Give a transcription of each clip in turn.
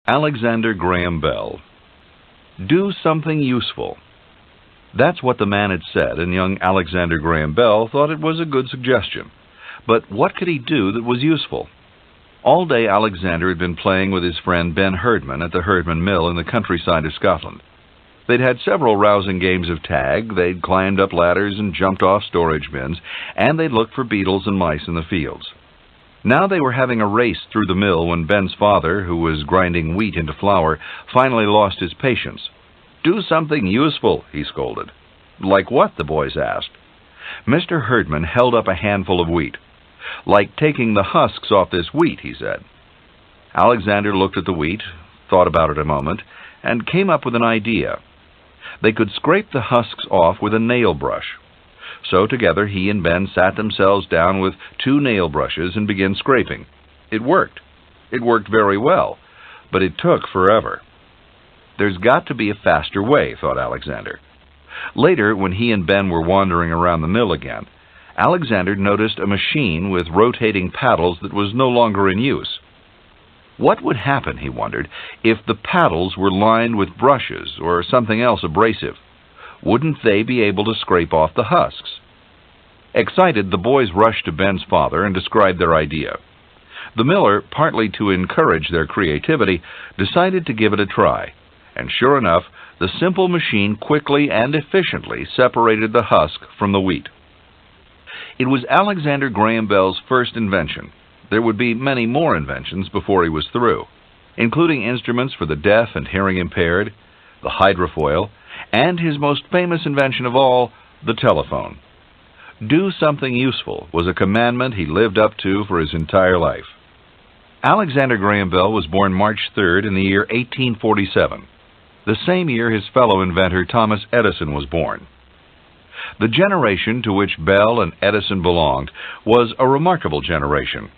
Alexander Graham Bell. Do something useful. That's what the man had said, and young Alexander Graham Bell thought it was a good suggestion. But what could he do that was useful? All day Alexander had been playing with his friend Ben Herdman at the Herdman Mill in the countryside of Scotland. They'd had several rousing games of tag, they'd climbed up ladders and jumped off storage bins, and they'd looked for beetles and mice in the fields. Now they were having a race through the mill when Ben's father, who was grinding wheat into flour, finally lost his patience. "Do something useful," he scolded. "Like what?" the boys asked. Mr. Herdman held up a handful of wheat. "Like taking the husks off this wheat," he said. Alexander looked at the wheat, thought about it a moment, and came up with an idea. They could scrape the husks off with a nail brush. So together he and Ben sat themselves down with 2 nail brushes and began scraping. It worked. It worked very well, but it took forever. There's got to be a faster way, thought Alexander. Later, when he and Ben were wandering around the mill again, Alexander noticed a machine with rotating paddles that was no longer in use. What would happen, he wondered, if the paddles were lined with brushes or something else abrasive? Wouldn't they be able to scrape off the husks? Excited, the boys rushed to Ben's father and described their idea. The miller, partly to encourage their creativity, decided to give it a try, and sure enough, the simple machine quickly and efficiently separated the husk from the wheat. It was Alexander Graham Bell's first invention. There would be many more inventions before he was through, including instruments for the deaf and hearing impaired, the hydrofoil, and his most famous invention of all, the telephone. Do something useful was a commandment he lived up to for his entire life. Alexander Graham Bell was born March 3rd in the year 1847, the same year his fellow inventor Thomas Edison was born. The generation to which Bell and Edison belonged was a remarkable generation,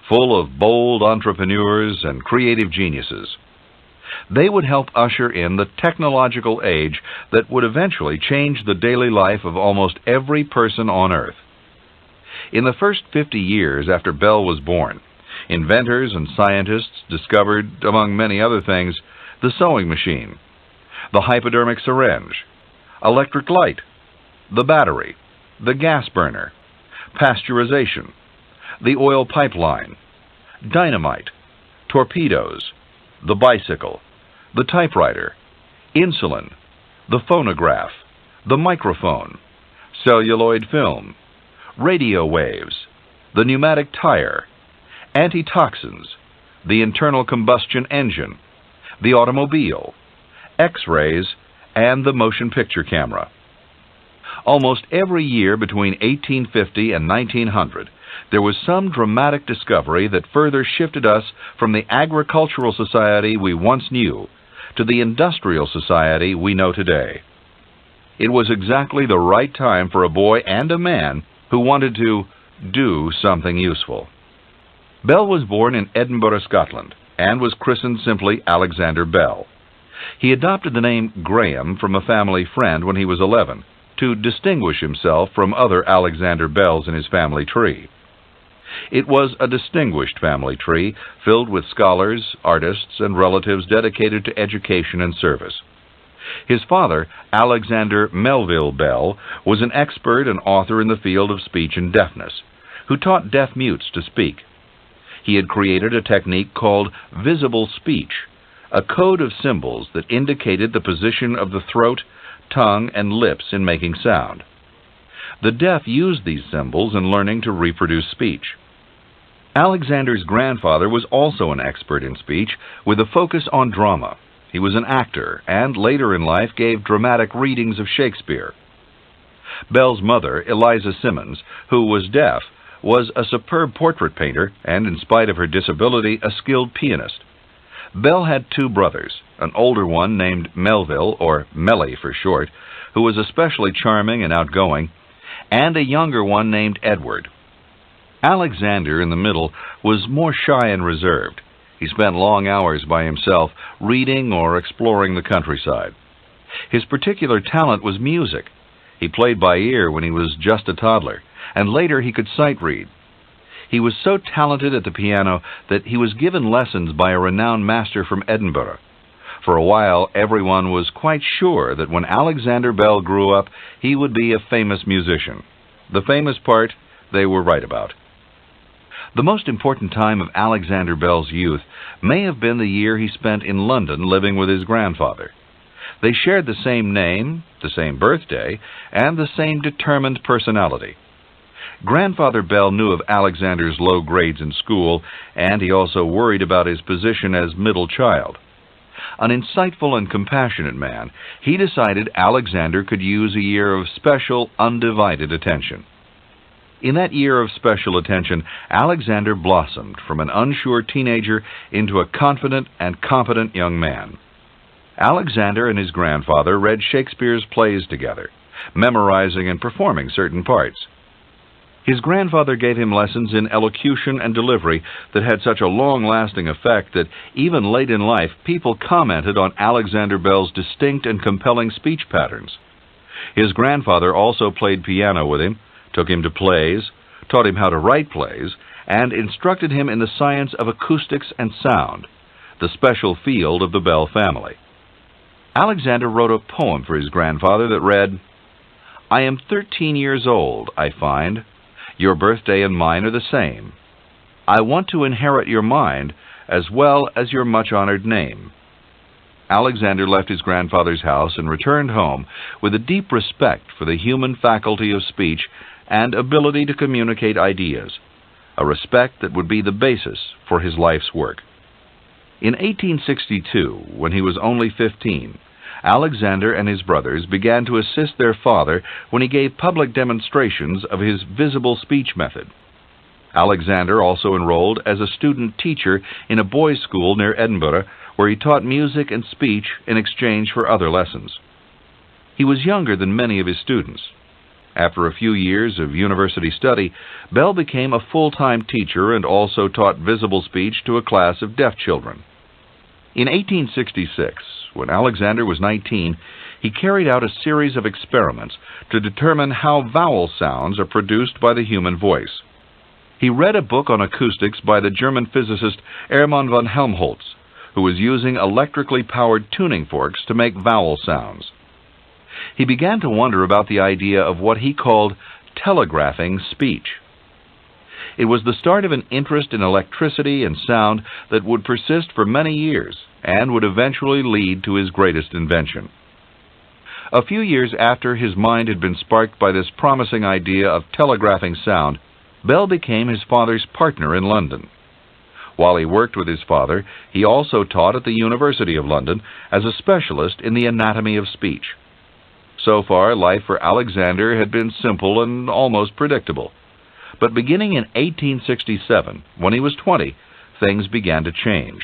full of bold entrepreneurs and creative geniuses. They would help usher in the technological age that would eventually change the daily life of almost every person on Earth. In the first 50 years after Bell was born, inventors and scientists discovered, among many other things, the sewing machine, the hypodermic syringe, electric light, the battery, the gas burner, pasteurization, the oil pipeline, dynamite, torpedoes, the bicycle, the typewriter, insulin, the phonograph, the microphone, celluloid film, radio waves, the pneumatic tire, antitoxins, the internal combustion engine, the automobile, X-rays, and the motion picture camera. Almost every year between 1850 and 1900, there was some dramatic discovery that further shifted us from the agricultural society we once knew to the industrial society we know today. It was exactly the right time for a boy and a man who wanted to do something useful. Bell was born in Edinburgh, Scotland, and was christened simply Alexander Bell. He adopted the name Graham from a family friend when he was 11, to distinguish himself from other Alexander Bells in his family tree. It was a distinguished family tree, filled with scholars, artists, and relatives dedicated to education and service. His father, Alexander Melville Bell, was an expert and author in the field of speech and deafness, who taught deaf mutes to speak. He had created a technique called visible speech, a code of symbols that indicated the position of the throat, tongue, and lips in making sound. The deaf used these symbols in learning to reproduce speech. Alexander's grandfather was also an expert in speech, with a focus on drama. He was an actor, and later in life gave dramatic readings of Shakespeare. Bell's mother, Eliza Simmons, who was deaf, was a superb portrait painter, and in spite of her disability, a skilled pianist. Bell had 2 brothers, an older one named Melville, or Melly for short, who was especially charming and outgoing, and a younger one named Edward. Alexander, in the middle, was more shy and reserved. He spent long hours by himself, reading or exploring the countryside. His particular talent was music. He played by ear when he was just a toddler, and later he could sight read. He was so talented at the piano that he was given lessons by a renowned master from Edinburgh. For a while, everyone was quite sure that when Alexander Bell grew up, he would be a famous musician. The famous part, they were right about. The most important time of Alexander Bell's youth may have been the year he spent in London living with his grandfather. They shared the same name, the same birthday, and the same determined personality. Grandfather Bell knew of Alexander's low grades in school, and he also worried about his position as middle child. An insightful and compassionate man, he decided Alexander could use a year of special, undivided attention. In that year of special attention, Alexander blossomed from an unsure teenager into a confident and competent young man. Alexander and his grandfather read Shakespeare's plays together, memorizing and performing certain parts. His grandfather gave him lessons in elocution and delivery that had such a long-lasting effect that even late in life, people commented on Alexander Bell's distinct and compelling speech patterns. His grandfather also played piano with him, took him to plays, taught him how to write plays, and instructed him in the science of acoustics and sound, the special field of the Bell family. Alexander wrote a poem for his grandfather that read, "I am 13 years old, I find. Your birthday and mine are the same. I want to inherit your mind as well as your much-honored name." Alexander left his grandfather's house and returned home with a deep respect for the human faculty of speech and ability to communicate ideas, a respect that would be the basis for his life's work. In 1862, when he was only 15, Alexander and his brothers began to assist their father when he gave public demonstrations of his visible speech method. Alexander also enrolled as a student teacher in a boys' school near Edinburgh, where he taught music and speech in exchange for other lessons. He was younger than many of his students. After a few years of university study, Bell became a full-time teacher and also taught visible speech to a class of deaf children. In 1866, when Alexander was 19, he carried out a series of experiments to determine how vowel sounds are produced by the human voice. He read a book on acoustics by the German physicist Hermann von Helmholtz, who was using electrically powered tuning forks to make vowel sounds. He began to wonder about the idea of what he called telegraphing speech. It was the start of an interest in electricity and sound that would persist for many years and would eventually lead to his greatest invention. A few years after his mind had been sparked by this promising idea of telegraphing sound, Bell became his father's partner in London. While he worked with his father, he also taught at the University of London as a specialist in the anatomy of speech. So far, life for Alexander had been simple and almost predictable. But beginning in 1867, when he was 20, things began to change.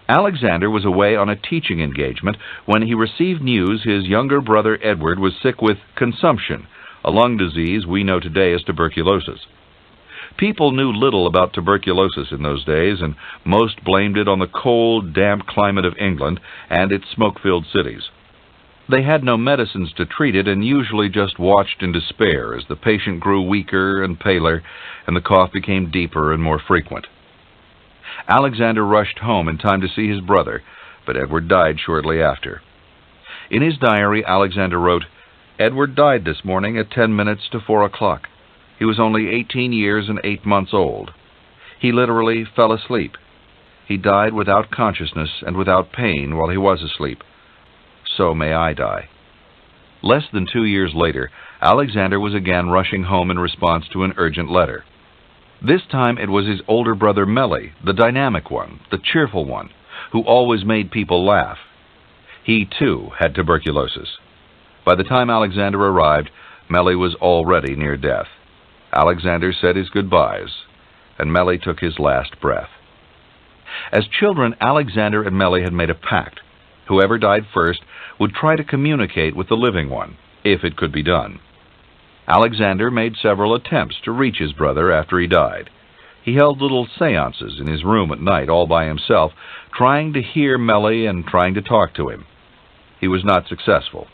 Alexander was away on a teaching engagement when he received news his younger brother Edward was sick with consumption, a lung disease we know today as tuberculosis. People knew little about tuberculosis in those days, and most blamed it on the cold, damp climate of England and its smoke-filled cities. They had no medicines to treat it and usually just watched in despair as the patient grew weaker and paler and the cough became deeper and more frequent. Alexander rushed home in time to see his brother, but Edward died shortly after. In his diary, Alexander wrote, "Edward died this morning at 10 minutes to 4 o'clock. He was only 18 years and 8 months old. He literally fell asleep. He died without consciousness and without pain while he was asleep. So may I die." Less than 2 years later, Alexander was again rushing home in response to an urgent letter. This time it was his older brother Melly, the dynamic one, the cheerful one, who always made people laugh. He, too, had tuberculosis. By the time Alexander arrived, Melly was already near death. Alexander said his goodbyes, and Melly took his last breath. As children, Alexander and Melly had made a pact. Whoever died first would try to communicate with the living one, if it could be done. Alexander made several attempts to reach his brother after he died. He held little seances in his room at night all by himself, trying to hear Melly and trying to talk to him. He was not successful.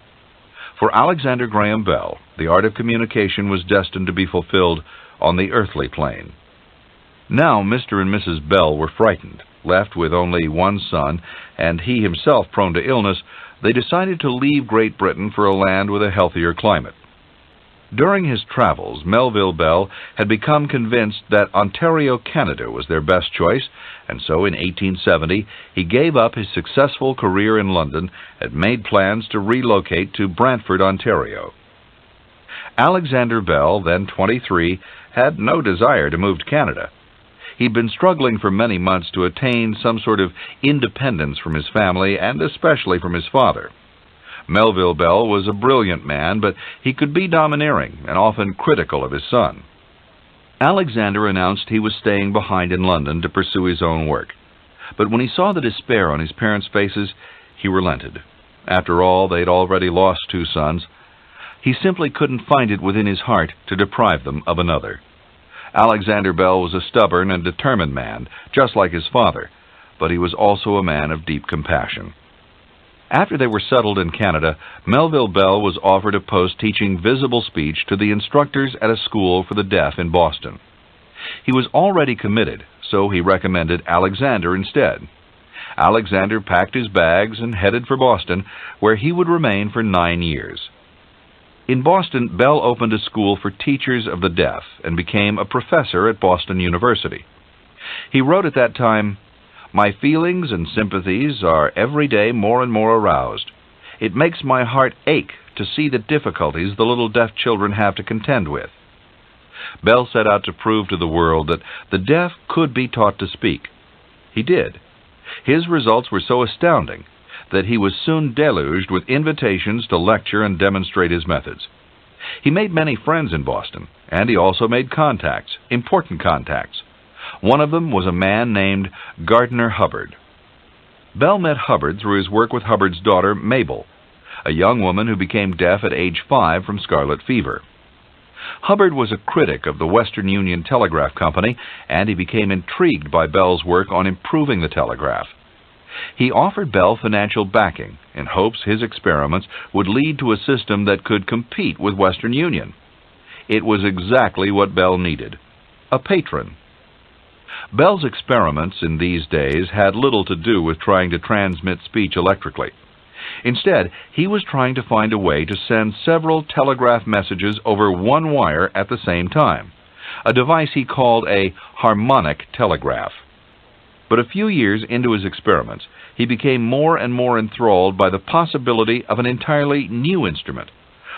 For Alexander Graham Bell, the art of communication was destined to be fulfilled on the earthly plane, Now Mr. and Mrs. Bell were frightened. Left with only one son, and he himself prone to illness, they decided to leave Great Britain for a land with a healthier climate. During his travels, Melville Bell had become convinced that Ontario, Canada was their best choice, and so in 1870 he gave up his successful career in London and made plans to relocate to Brantford, Ontario. Alexander Bell, then 23, had no desire to move to Canada. He'd been struggling for many months to attain some sort of independence from his family and especially from his father. Melville Bell was a brilliant man, but he could be domineering and often critical of his son. Alexander announced he was staying behind in London to pursue his own work. But when he saw the despair on his parents' faces, he relented. After all, they'd already lost 2 sons. He simply couldn't find it within his heart to deprive them of another. Alexander Bell was a stubborn and determined man, just like his father, but he was also a man of deep compassion. After they were settled in Canada, Melville Bell was offered a post teaching visible speech to the instructors at a school for the deaf in Boston. He was already committed, so he recommended Alexander instead. Alexander packed his bags and headed for Boston, where he would remain for 9 years. In Boston, Bell opened a school for teachers of the deaf and became a professor at Boston University. He wrote at that time, "My feelings and sympathies are every day more and more aroused. It makes my heart ache to see the difficulties the little deaf children have to contend with." Bell set out to prove to the world that the deaf could be taught to speak. He did. His results were so astounding that he was soon deluged with invitations to lecture and demonstrate his methods. He made many friends in Boston, and he also made contacts, important contacts. One of them was a man named Gardner Hubbard. Bell met Hubbard through his work with Hubbard's daughter, Mabel, a young woman who became deaf at age 5 from scarlet fever. Hubbard was a critic of the Western Union Telegraph Company, and he became intrigued by Bell's work on improving the telegraph. He offered Bell financial backing in hopes his experiments would lead to a system that could compete with Western Union. It was exactly what Bell needed, a patron. Bell's experiments in these days had little to do with trying to transmit speech electrically. Instead, he was trying to find a way to send several telegraph messages over one wire at the same time, a device he called a harmonic telegraph. But a few years into his experiments, he became more and more enthralled by the possibility of an entirely new instrument,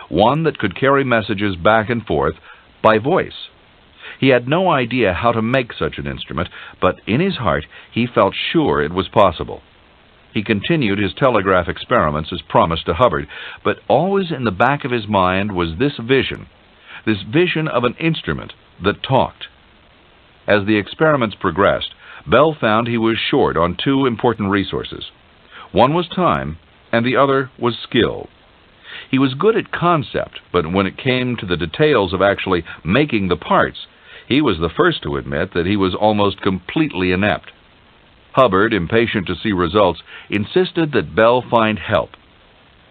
one that could carry messages back and forth by voice. He had no idea how to make such an instrument, but in his heart he felt sure it was possible. He continued his telegraph experiments as promised to Hubbard, but always in the back of his mind was this vision of an instrument that talked. As the experiments progressed, Bell found he was short on 2 important resources. One was time, and the other was skill. He was good at concept, but when it came to the details of actually making the parts, he was the first to admit that he was almost completely inept. Hubbard, impatient to see results, insisted that Bell find help.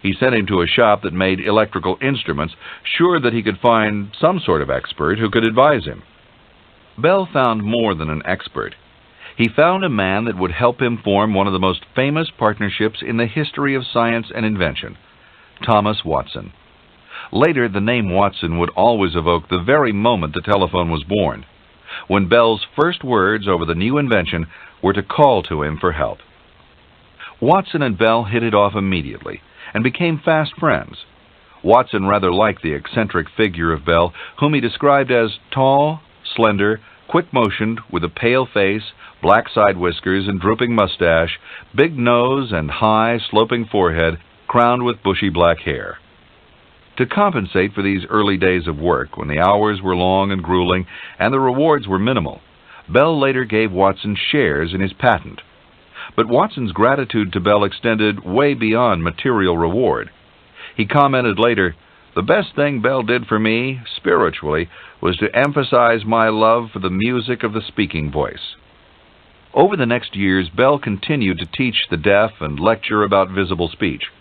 He sent him to a shop that made electrical instruments, sure that he could find some sort of expert who could advise him. Bell found more than an expert. He found a man that would help him form one of the most famous partnerships in the history of science and invention, Thomas Watson. Later, the name Watson would always evoke the very moment the telephone was born, when Bell's first words over the new invention were to call to him for help. Watson and Bell hit it off immediately and became fast friends. Watson rather liked the eccentric figure of Bell, whom he described as tall, slender, quick-motioned, with a pale face, black side whiskers and drooping mustache, big nose and high, sloping forehead, crowned with bushy black hair. To compensate for these early days of work, when the hours were long and grueling and the rewards were minimal, Bell later gave Watson shares in his patent. But Watson's gratitude to Bell extended way beyond material reward. He commented later, "The best thing Bell did for me, spiritually, was to emphasize my love for the music of the speaking voice." Over the next years, Bell continued to teach the deaf and lecture about visible speech.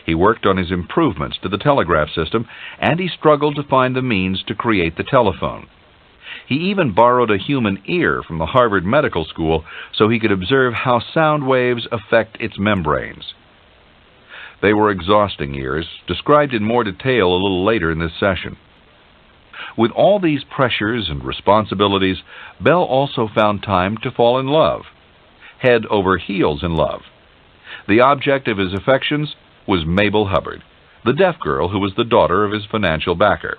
He worked on his improvements to the telegraph system, and he struggled to find the means to create the telephone. He even borrowed a human ear from the Harvard Medical School so he could observe how sound waves affect its membranes. They were exhausting years, described in more detail a little later in this session. With all these pressures and responsibilities, Bell also found time to fall in love, head over heels in love. The object of his affections was Mabel Hubbard, the deaf girl who was the daughter of his financial backer.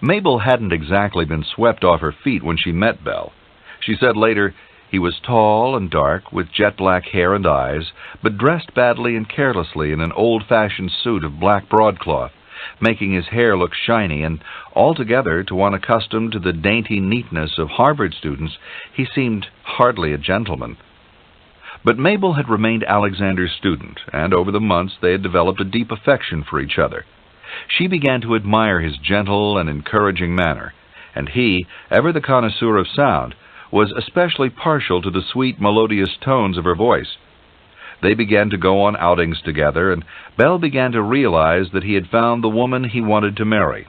Mabel hadn't exactly been swept off her feet when she met Bell. She said later, "He was tall and dark, with jet-black hair and eyes, but dressed badly and carelessly in an old-fashioned suit of black broadcloth, making his hair look shiny, and altogether, to one accustomed to the dainty neatness of Harvard students, he seemed hardly a gentleman." But Mabel had remained Alexander's student, and over the months they had developed a deep affection for each other. She began to admire his gentle and encouraging manner, and he, ever the connoisseur of sound, was especially partial to the sweet, melodious tones of her voice. They began to go on outings together, and Bell began to realize that he had found the woman he wanted to marry.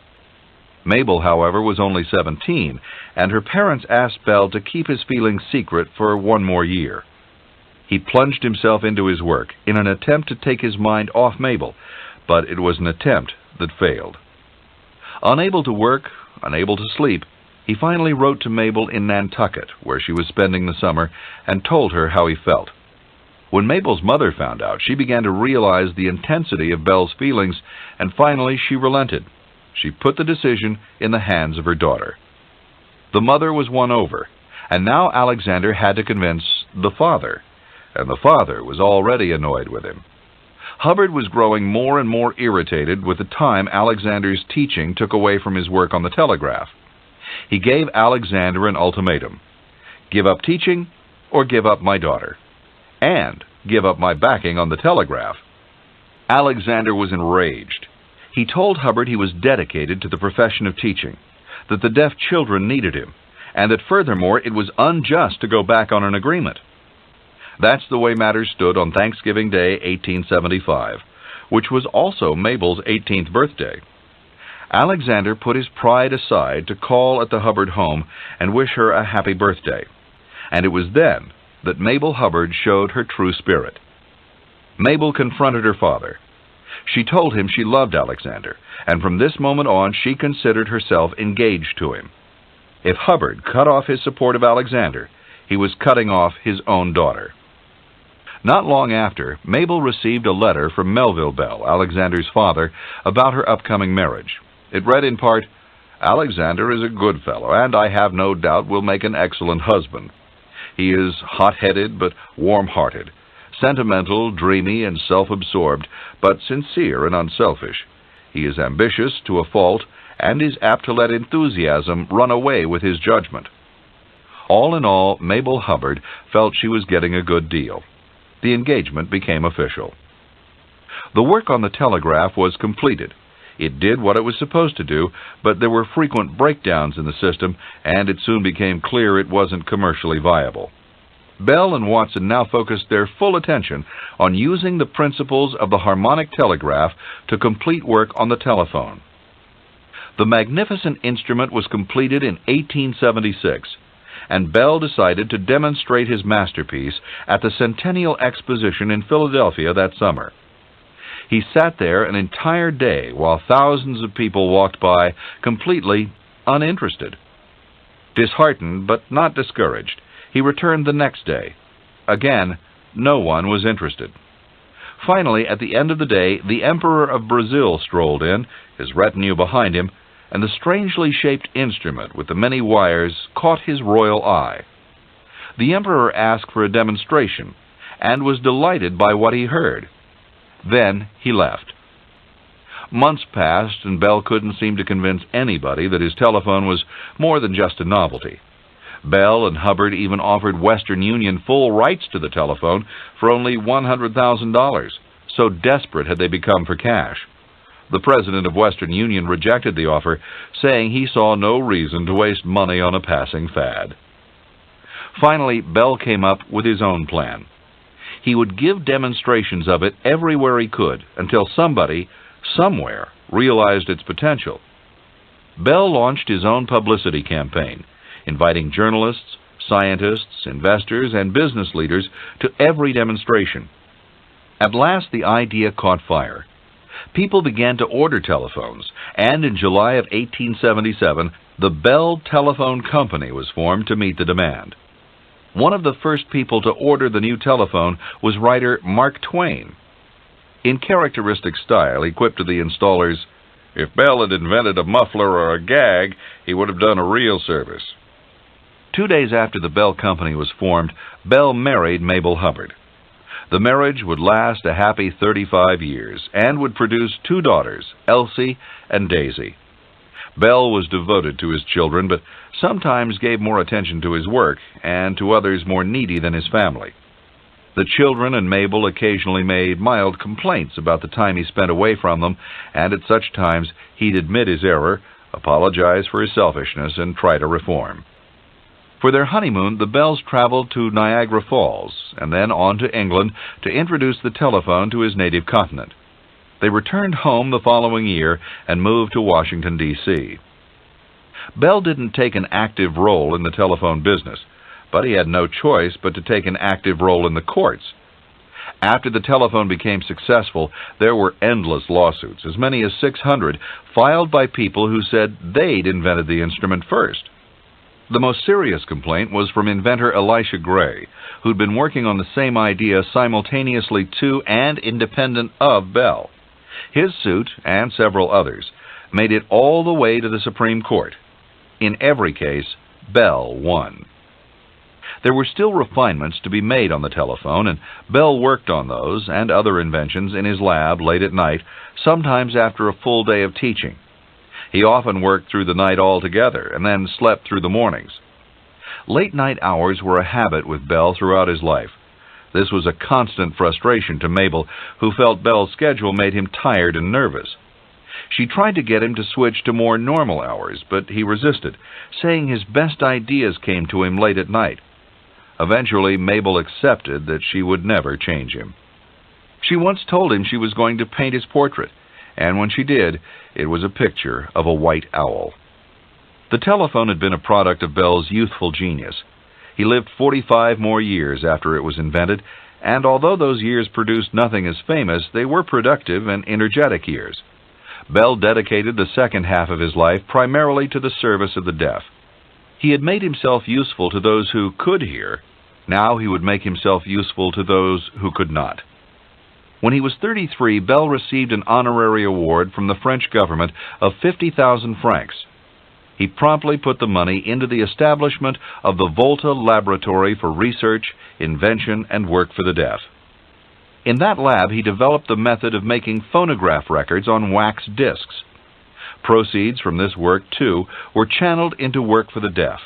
Mabel, however, was only 17, and her parents asked Bell to keep his feelings secret for one more year. He plunged himself into his work in an attempt to take his mind off Mabel, but it was an attempt that failed. Unable to work, unable to sleep, he finally wrote to Mabel in Nantucket, where she was spending the summer, and told her how he felt. When Mabel's mother found out, she began to realize the intensity of Bell's feelings, and finally she relented. She put the decision in the hands of her daughter. The mother was won over, and now Alexander had to convince the father, and the father was already annoyed with him. Hubbard was growing more and more irritated with the time Alexander's teaching took away from his work on the telegraph. He gave Alexander an ultimatum: give up teaching or give up my daughter, and give up my backing on the telegraph. Alexander was enraged. He told Hubbard he was dedicated to the profession of teaching, that the deaf children needed him, and that furthermore it was unjust to go back on an agreement. That's the way matters stood on Thanksgiving Day, 1875, which was also Mabel's 18th birthday. Alexander put his pride aside to call at the Hubbard home and wish her a happy birthday, and it was then that Mabel Hubbard showed her true spirit. Mabel confronted her father. She told him she loved Alexander, and from this moment on she considered herself engaged to him. If Hubbard cut off his support of Alexander, he was cutting off his own daughter. Not long after, Mabel received a letter from Melville Bell, Alexander's father, about her upcoming marriage. It read in part, "Alexander is a good fellow, and I have no doubt will make an excellent husband. He is hot-headed but warm-hearted, sentimental, dreamy, and self-absorbed, but sincere and unselfish. He is ambitious to a fault, and is apt to let enthusiasm run away with his judgment." All in all, Mabel Hubbard felt she was getting a good deal. The engagement became official. The work on the telegraph was completed. It did what it was supposed to do, but there were frequent breakdowns in the system, and it soon became clear it wasn't commercially viable. Bell and Watson now focused their full attention on using the principles of the harmonic telegraph to complete work on the telephone. The magnificent instrument was completed in 1876, and Bell decided to demonstrate his masterpiece at the Centennial Exposition in Philadelphia that summer. He sat there an entire day while thousands of people walked by, completely uninterested. Disheartened but not discouraged, he returned the next day. Again, no one was interested. Finally, at the end of the day, the Emperor of Brazil strolled in, his retinue behind him, and the strangely shaped instrument with the many wires caught his royal eye. The Emperor asked for a demonstration, and was delighted by what he heard. Then he left. Months passed, and Bell couldn't seem to convince anybody that his telephone was more than just a novelty. Bell and Hubbard even offered Western Union full rights to the telephone for only $100,000, so desperate had they become for cash. The president of Western Union rejected the offer, saying he saw no reason to waste money on a passing fad. Finally, Bell came up with his own plan. He would give demonstrations of it everywhere he could until somebody, somewhere, realized its potential. Bell launched his own publicity campaign, inviting journalists, scientists, investors, and business leaders to every demonstration. At last, the idea caught fire. People began to order telephones, and in July of 1877, the Bell Telephone Company was formed to meet the demand. One of the first people to order the new telephone was writer Mark Twain. In characteristic style, he quipped to the installers, "If Bell had invented a muffler or a gag, he would have done a real service." 2 days after the Bell Company was formed, Bell married Mabel Hubbard. The marriage would last a happy 35 years and would produce 2 daughters, Elsie and Daisy. Bell was devoted to his children, but sometimes gave more attention to his work and to others more needy than his family. The children and Mabel occasionally made mild complaints about the time he spent away from them, and at such times he'd admit his error, apologize for his selfishness, and try to reform. For their honeymoon, the Bells traveled to Niagara Falls and then on to England to introduce the telephone to his native continent. They returned home the following year and moved to Washington, D.C. Bell didn't take an active role in the telephone business, but he had no choice but to take an active role in the courts. After the telephone became successful, there were endless lawsuits, as many as 600, filed by people who said they'd invented the instrument first. The most serious complaint was from inventor Elisha Gray, who'd been working on the same idea simultaneously to and independent of Bell. His suit, and several others, made it all the way to the Supreme Court. In every case, Bell won. There were still refinements to be made on the telephone, and Bell worked on those and other inventions in his lab late at night, sometimes after a full day of teaching. He often worked through the night altogether, and then slept through the mornings. Late-night hours were a habit with Bell throughout his life. This was a constant frustration to Mabel, who felt Bell's schedule made him tired and nervous. She tried to get him to switch to more normal hours, but he resisted, saying his best ideas came to him late at night. Eventually, Mabel accepted that she would never change him. She once told him she was going to paint his portrait, and when she did, it was a picture of a white owl. The telephone had been a product of Bell's youthful genius. He lived 45 more years after it was invented, and although those years produced nothing as famous, they were productive and energetic years. Bell dedicated the second half of his life primarily to the service of the deaf. He had made himself useful to those who could hear. Now he would make himself useful to those who could not. When he was 33, Bell received an honorary award from the French government of 50,000 francs. He promptly put the money into the establishment of the Volta Laboratory for Research, Invention, and Work for the Deaf. In that lab, he developed the method of making phonograph records on wax discs. Proceeds from this work, too, were channeled into work for the deaf,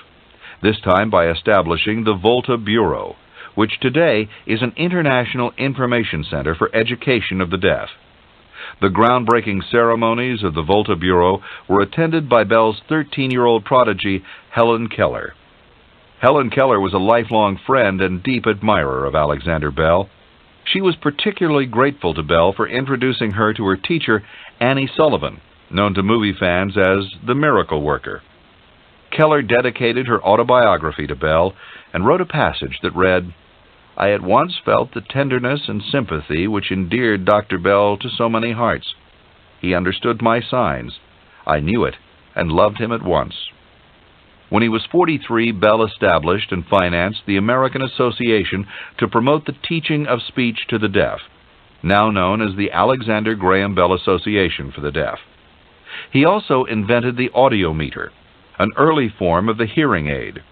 this time by establishing the Volta Bureau, which today is an international information center for education of the deaf. The groundbreaking ceremonies of the Volta Bureau were attended by Bell's 13-year-old prodigy, Helen Keller. Helen Keller was a lifelong friend and deep admirer of Alexander Bell. She was particularly grateful to Bell for introducing her to her teacher, Annie Sullivan, known to movie fans as the Miracle Worker. Keller dedicated her autobiography to Bell and wrote a passage that read, "I at once felt the tenderness and sympathy which endeared Dr. Bell to so many hearts. He understood my signs. I knew it and loved him at once." When he was 43, Bell established and financed the American Association to promote the teaching of speech to the deaf, now known as the Alexander Graham Bell Association for the Deaf. He also invented the audiometer, an early form of the hearing aid.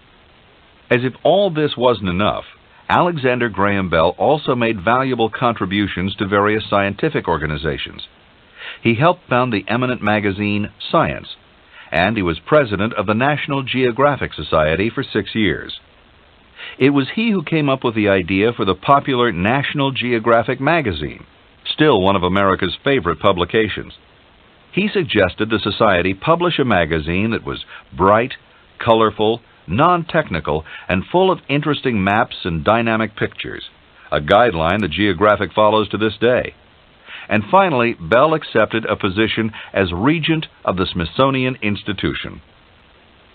As if all this wasn't enough, Alexander Graham Bell also made valuable contributions to various scientific organizations. He helped found the eminent magazine Science, and he was president of the National Geographic Society for 6 years. It was he who came up with the idea for the popular National Geographic magazine, still one of America's favorite publications. He suggested the Society publish a magazine that was bright, colorful, non-technical, and full of interesting maps and dynamic pictures, a guideline the Geographic follows to this day. and finally Bell accepted a position as regent of the Smithsonian Institution.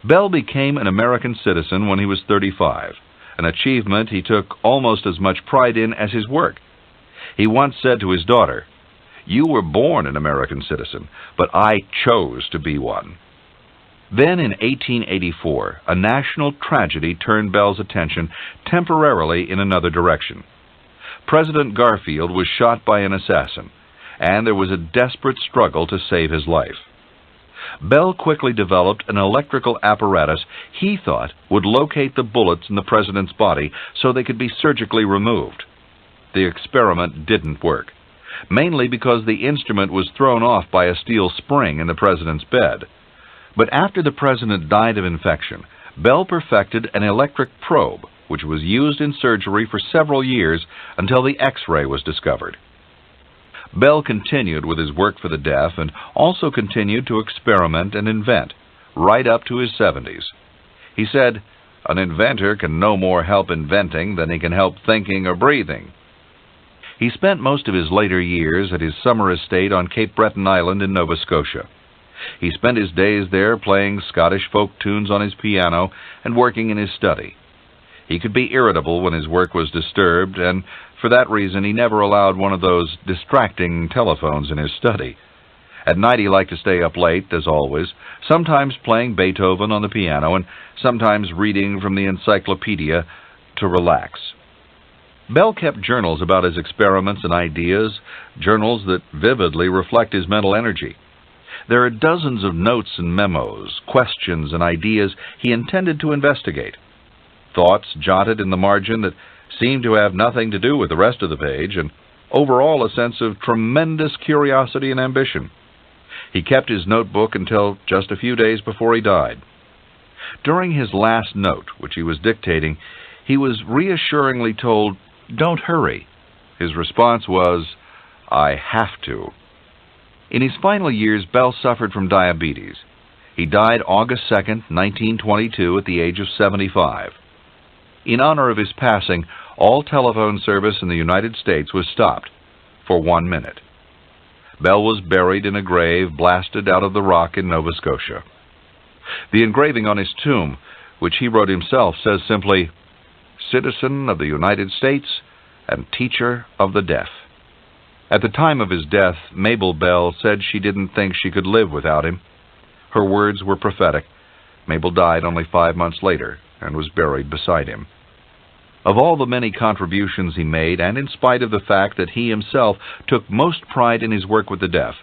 Bell became an American citizen when he was 35, an achievement he took almost as much pride in as his work. He once said to his daughter, "You were born an American citizen, but I chose to be one." Then in 1884, a national tragedy turned Bell's attention temporarily in another direction. President Garfield was shot by an assassin, and there was a desperate struggle to save his life. Bell quickly developed an electrical apparatus he thought would locate the bullets in the president's body so they could be surgically removed. The experiment didn't work, mainly because the instrument was thrown off by a steel spring in the president's bed. But after the president died of infection, Bell perfected an electric probe, which was used in surgery for several years until the X-ray was discovered. Bell continued with his work for the deaf and also continued to experiment and invent, right up to his 70s. He said, "An inventor can no more help inventing than he can help thinking or breathing." He spent most of his later years at his summer estate on Cape Breton Island in Nova Scotia. He spent his days there playing Scottish folk tunes on his piano and working in his study. He could be irritable when his work was disturbed, and for that reason he never allowed one of those distracting telephones in his study. At night he liked to stay up late, as always, sometimes playing Beethoven on the piano and sometimes reading from the encyclopedia to relax. Bell kept journals about his experiments and ideas, journals that vividly reflect his mental energy. There are dozens of notes and memos, questions and ideas he intended to investigate. Thoughts jotted in the margin that seemed to have nothing to do with the rest of the page, and overall a sense of tremendous curiosity and ambition. He kept his notebook until just a few days before he died. During his last note, which he was dictating, he was reassuringly told, "Don't hurry." His response was, "I have to." In his final years, Bell suffered from diabetes. He died August 2, 1922, at the age of 75. In honor of his passing, all telephone service in the United States was stopped for 1 minute. Bell was buried in a grave blasted out of the rock in Nova Scotia. The engraving on his tomb, which he wrote himself, says simply, "Citizen of the United States and teacher of the deaf." At the time of his death, Mabel Bell said she didn't think she could live without him. Her words were prophetic. Mabel died only 5 months later and was buried beside him. Of all the many contributions he made, and in spite of the fact that he himself took most pride in his work with the deaf,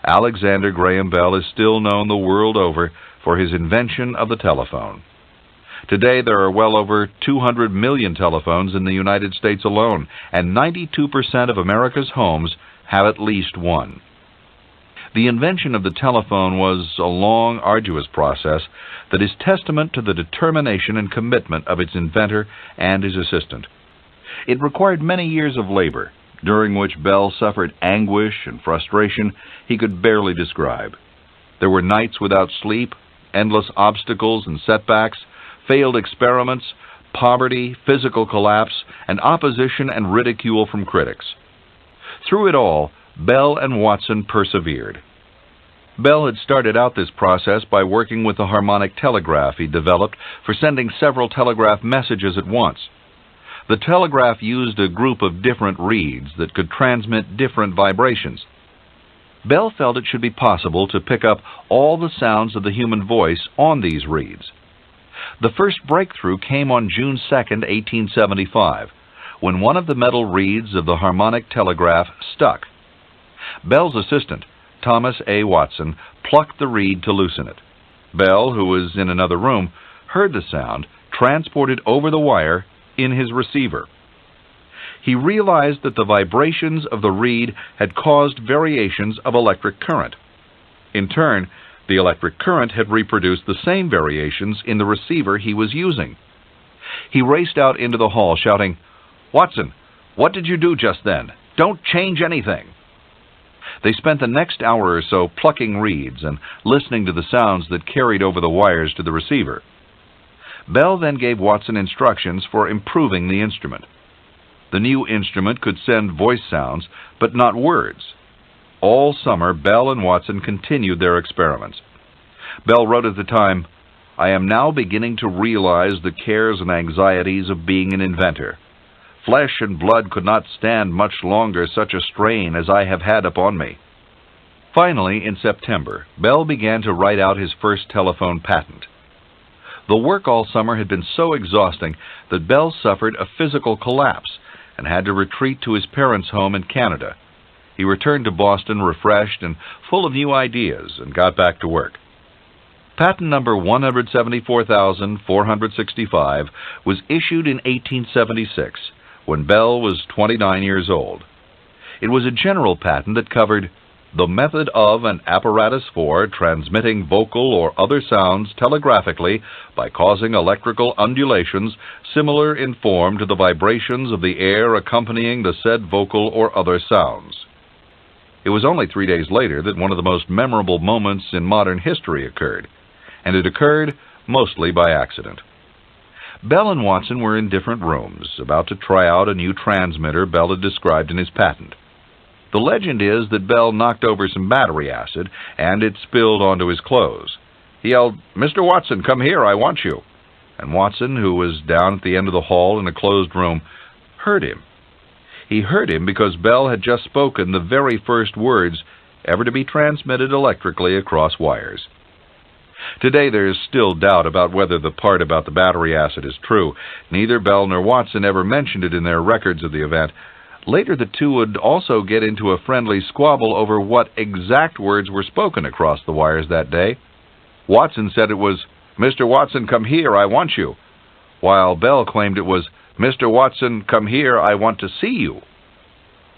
Alexander Graham Bell is still known the world over for his invention of the telephone. Today there are well over 200 million telephones in the United States alone, and 92% of America's homes have at least one. The invention of the telephone was a long, arduous process that is testament to the determination and commitment of its inventor and his assistant. It required many years of labor, during which Bell suffered anguish and frustration he could barely describe. There were nights without sleep, endless obstacles and setbacks, failed experiments, poverty, physical collapse, and opposition and ridicule from critics. Through it all, Bell and Watson persevered. Bell had started out this process by working with the harmonic telegraph he developed for sending several telegraph messages at once. The telegraph used a group of different reeds that could transmit different vibrations. Bell felt it should be possible to pick up all the sounds of the human voice on these reeds. The first breakthrough came on June 2, 1875, when one of the metal reeds of the harmonic telegraph stuck. Bell's assistant, Thomas A. Watson, plucked the reed to loosen it. Bell, who was in another room, heard the sound transported over the wire in his receiver. He realized that the vibrations of the reed had caused variations of electric current. In turn, the electric current had reproduced the same variations in the receiver he was using. He raced out into the hall, shouting, "Watson, what did you do just then? Don't change anything." They spent the next hour or so plucking reeds and listening to the sounds that carried over the wires to the receiver. Bell then gave Watson instructions for improving the instrument. The new instrument could send voice sounds, but not words, All summer, Bell and Watson continued their experiments. Bell wrote at the time, "I am now beginning to realize the cares and anxieties of being an inventor. Flesh and blood could not stand much longer such a strain as I have had upon me." Finally, in September, Bell began to write out his first telephone patent. The work all summer had been so exhausting that Bell suffered a physical collapse and had to retreat to his parents' home in Canada. He returned to Boston refreshed and full of new ideas and got back to work. Patent number 174,465 was issued in 1876, when Bell was 29 years old. It was a general patent that covered the method of an apparatus for transmitting vocal or other sounds telegraphically by causing electrical undulations similar in form to the vibrations of the air accompanying the said vocal or other sounds. It was only 3 days later that one of the most memorable moments in modern history occurred, and it occurred mostly by accident. Bell and Watson were in different rooms, about to try out a new transmitter Bell had described in his patent. The legend is that Bell knocked over some battery acid, and it spilled onto his clothes. He yelled, "Mr. Watson, come here, I want you." And Watson, who was down at the end of the hall in a closed room, heard him. He heard him because Bell had just spoken the very first words ever to be transmitted electrically across wires. Today there is still doubt about whether the part about the battery acid is true. Neither Bell nor Watson ever mentioned it in their records of the event. Later the two would also get into a friendly squabble over what exact words were spoken across the wires that day. Watson said it was, "Mr. Watson, come here, I want you," while Bell claimed it was, "Mr. Watson, come here, I want to see you."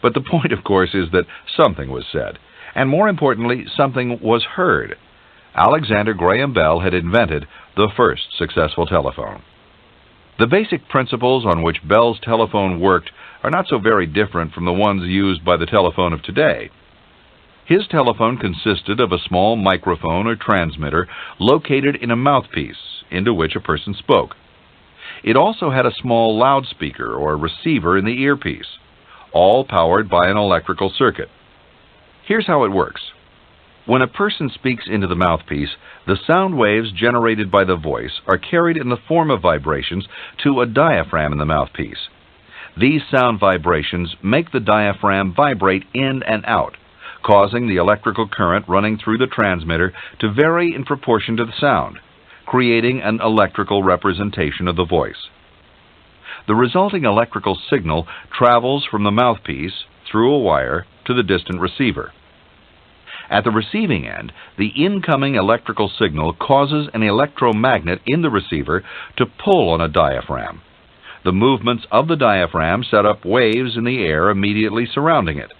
But the point, of course, is that something was said, and more importantly, something was heard. Alexander Graham Bell had invented the first successful telephone. The basic principles on which Bell's telephone worked are not so very different from the ones used by the telephone of today. His telephone consisted of a small microphone or transmitter located in a mouthpiece into which a person spoke. It also had a small loudspeaker or receiver in the earpiece, all powered by an electrical circuit. Here's how it works. When a person speaks into the mouthpiece, the sound waves generated by the voice are carried in the form of vibrations to a diaphragm in the mouthpiece. These sound vibrations make the diaphragm vibrate in and out, causing the electrical current running through the transmitter to vary in proportion to the sound, creating an electrical representation of the voice. The resulting electrical signal travels from the mouthpiece through a wire to the distant receiver. At the receiving end, the incoming electrical signal causes an electromagnet in the receiver to pull on a diaphragm. The movements of the diaphragm set up waves in the air immediately surrounding it.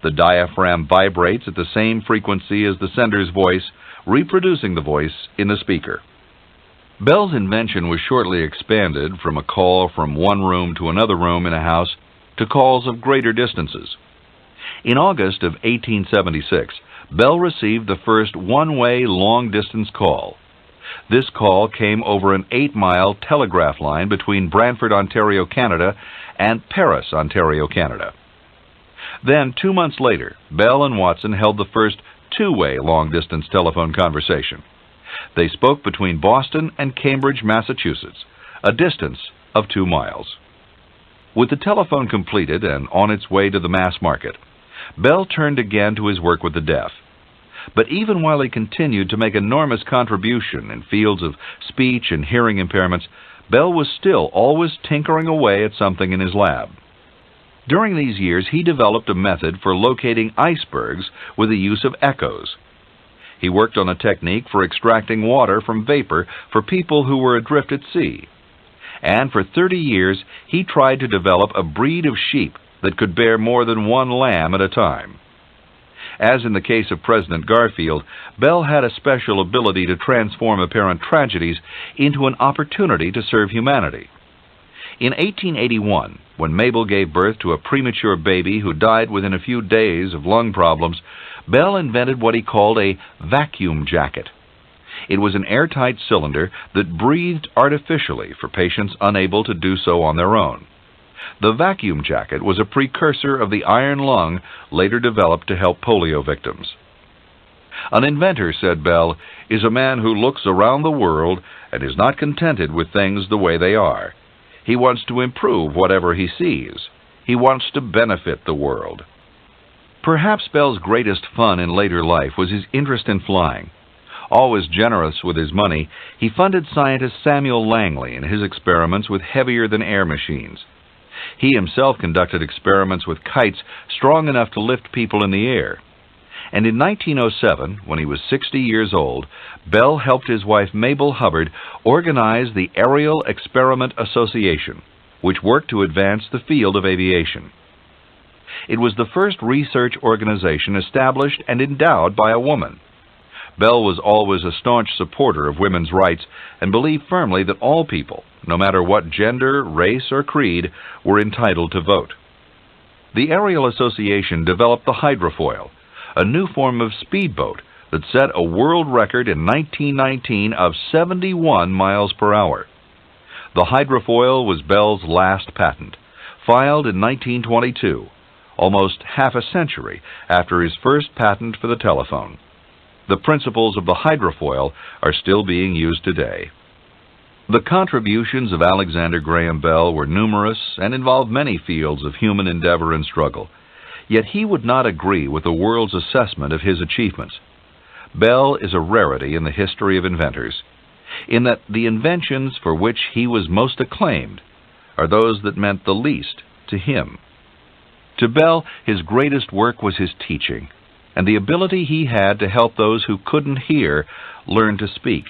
The diaphragm vibrates at the same frequency as the sender's voice, reproducing the voice in the speaker. Bell's invention was shortly expanded from a call from one room to another room in a house to calls of greater distances. In August of 1876, Bell received the first one-way long-distance call. This call came over an 8-mile telegraph line between Brantford, Ontario, Canada, and Paris, Ontario, Canada. Then, 2 months later, Bell and Watson held the first two-way long-distance telephone conversation. They spoke between Boston and Cambridge, Massachusetts, a distance of 2 miles. With the telephone completed and on its way to the mass market, Bell turned again to his work with the deaf. But even while he continued to make enormous contribution in fields of speech and hearing impairments, Bell was still always tinkering away at something in his lab. During these years, he developed a method for locating icebergs with the use of echoes. He worked on a technique for extracting water from vapor for people who were adrift at sea. And for 30 years, he tried to develop a breed of sheep that could bear more than one lamb at a time. As in the case of President Garfield, Bell had a special ability to transform apparent tragedies into an opportunity to serve humanity. In 1881, when Mabel gave birth to a premature baby who died within a few days of lung problems, Bell invented what he called a vacuum jacket. It was an airtight cylinder that breathed artificially for patients unable to do so on their own. The vacuum jacket was a precursor of the iron lung later developed to help polio victims. An inventor, said Bell, is a man who looks around the world and is not contented with things the way they are. He wants to improve whatever he sees. He wants to benefit the world. Perhaps Bell's greatest fun in later life was his interest in flying. Always generous with his money, he funded scientist Samuel Langley in his experiments with heavier-than-air machines. He himself conducted experiments with kites strong enough to lift people in the air. And in 1907, when he was 60 years old, Bell helped his wife Mabel Hubbard organize the Aerial Experiment Association, which worked to advance the field of aviation. It was the first research organization established and endowed by a woman. Bell was always a staunch supporter of women's rights and believed firmly that all people, no matter what gender, race, or creed, were entitled to vote. The Aerial Association developed the hydrofoil, a new form of speedboat that set a world record in 1919 of 71 miles per hour. The hydrofoil was Bell's last patent, filed in 1922, almost half a century after his first patent for the telephone. The principles of the hydrofoil are still being used today. The contributions of Alexander Graham Bell were numerous and involved many fields of human endeavor and struggle. Yet he would not agree with the world's assessment of his achievements. Bell is a rarity in the history of inventors, in that the inventions for which he was most acclaimed are those that meant the least to him. To Bell, his greatest work was his teaching, and the ability he had to help those who couldn't hear learn to speak.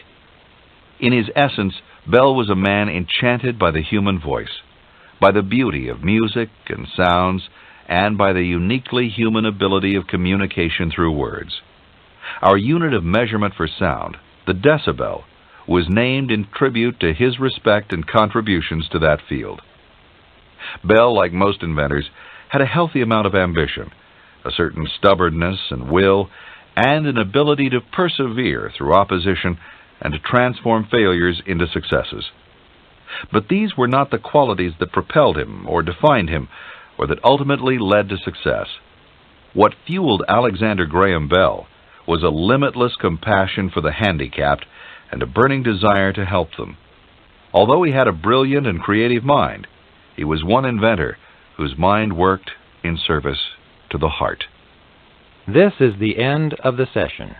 In his essence, Bell was a man enchanted by the human voice, by the beauty of music and sounds, and by the uniquely human ability of communication through words. Our unit of measurement for sound, the decibel, was named in tribute to his respect and contributions to that field. Bell, like most inventors, had a healthy amount of ambition, a certain stubbornness and will, and an ability to persevere through opposition and to transform failures into successes. But these were not the qualities that propelled him or defined him, or that ultimately led to success. What fueled Alexander Graham Bell was a limitless compassion for the handicapped and a burning desire to help them. Although he had a brilliant and creative mind, he was one inventor whose mind worked in service to the heart. This is the end of the session.